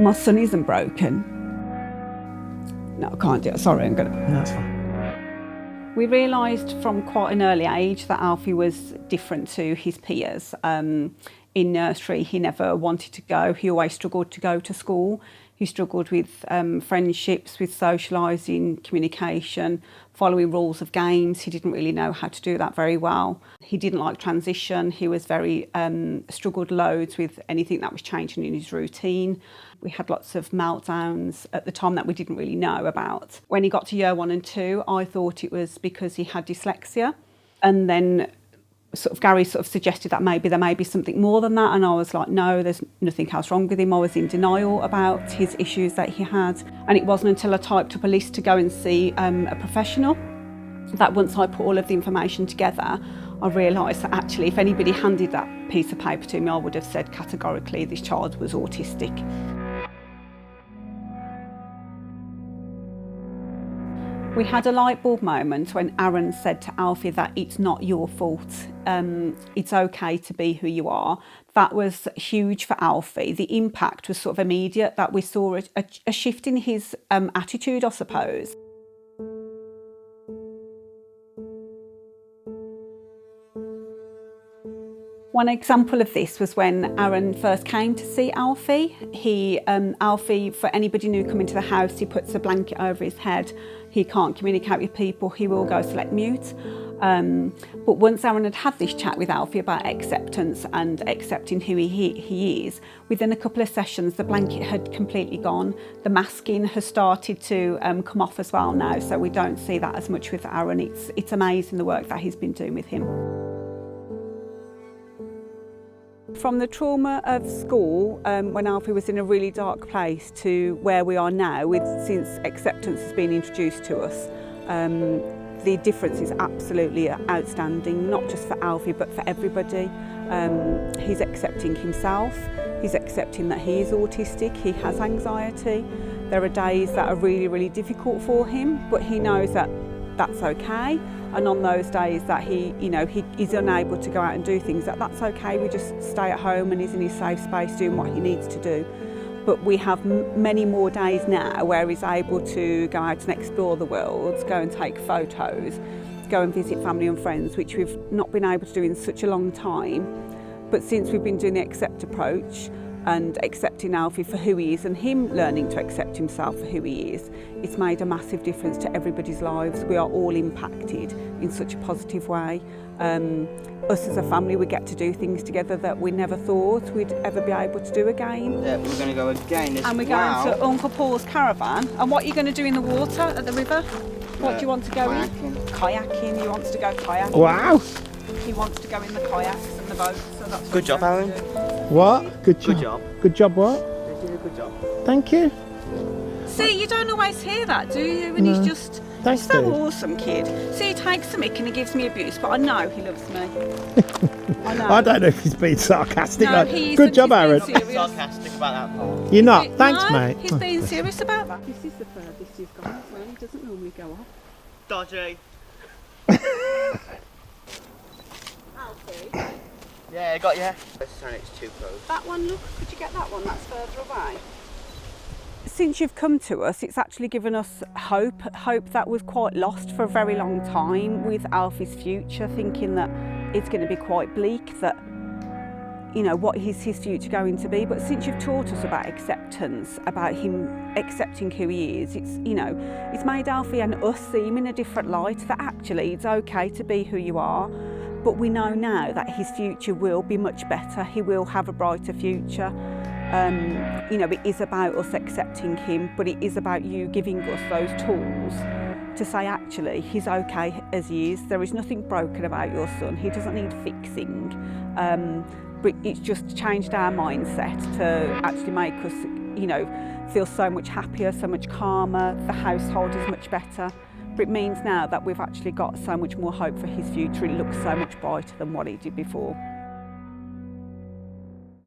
My son isn't broken. No, I can't do it. Sorry, I'm gonna. No, that's fine. We realised from quite an early age that Alfie was different to his peers. In nursery, he never wanted to go. He always struggled to go to school. He struggled with friendships, with socialising, communication, following rules of games. He didn't really know how to do that very well. He didn't like transition. He was very struggled loads with anything that was changing in his routine. We had lots of meltdowns at the time that we didn't really know about. When he got to year 1 and 2, I thought it was because he had dyslexia. And then Gary suggested that maybe there may be something more than that, and I was like, no, there's nothing else wrong with him. I was in denial about his issues that he had, and it wasn't until I typed up a list to go and see a professional that once I put all of the information together, I realised that actually if anybody handed that piece of paper to me, I would have said categorically this child was autistic. We had a light bulb moment when Aaron said to Alfie that it's not your fault. It's okay to be who you are. That was huge for Alfie. The impact was sort of immediate, that we saw a shift in his attitude, I suppose. One example of this was when Aaron first came to see Alfie. Alfie, for anybody new coming to the house, he puts a blanket over his head. He can't communicate with people. He will go select mute. But once Aaron had this chat with Alfie about acceptance and accepting who he is, within a couple of sessions, the blanket had completely gone. The masking has started to come off as well now, so we don't see that as much with Aaron. It's amazing the work that he's been doing with him. From the trauma of school, when Alfie was in a really dark place, to where we are now, since acceptance has been introduced to us, the difference is absolutely outstanding, not just for Alfie but for everybody. He's accepting himself, he's accepting that he is autistic, he has anxiety. There are days that are really, really difficult for him, but he knows that that's okay. And on those days that he is unable to go out and do things, that's okay. We just stay at home and he's in his safe space doing what he needs to do. But we have many more days now where he's able to go out and explore the world, go and take photos, go and visit family and friends, which we've not been able to do in such a long time. But since we've been doing the accept approach and accepting Alfie for who he is and him learning to accept himself for who he is, it's made a massive difference to everybody's lives. We are all impacted in such a positive way. Us as a family, we get to do things together that we never thought we'd ever be able to do again. Yeah, we're going to go again. And we're going to Uncle Paul's caravan. And what are you going to do in the water at the river? What do you want to go in? Kayaking. He wants to go kayaking. Wow. He wants to go in the kayaks and the boats. So that's Good job, Alan. What? Good job. Good job. Good job what? You did a good job. Thank you. See, you don't always hear that, do you? And he's just Thanks, so Dave. awesome kid. See, he takes the mick and he gives me abuse, but I know he loves me. I know. I don't know if he's being sarcastic. No, like, he good isn't. job, He's being Aaron. serious. Sarcastic about that part. You're not. Thanks, no, mate. He's being serious about that. This is the furthest he's gone as well. He doesn't normally go off. Dodgy. Alfie, Yeah, I got you. It's too close. that one, look, could you get that one? That's further away. Since you've come to us, it's actually given us hope that was quite lost for a very long time with Alfie's future, thinking that it's going to be quite bleak, that, you know, what is his future going to be? But since you've taught us about acceptance, about him accepting who he is, it's made Alfie and us seem in a different light, that actually it's okay to be who you are. But we know now that his future will be much better. He will have a brighter future. It is about us accepting him, but it is about you giving us those tools to say, actually, he's okay as he is. There is nothing broken about your son. He doesn't need fixing. But it's just changed our mindset to actually make us, feel so much happier, so much calmer. The household is much better. But it means now that we've actually got so much more hope for his future. It looks so much brighter than what he did before.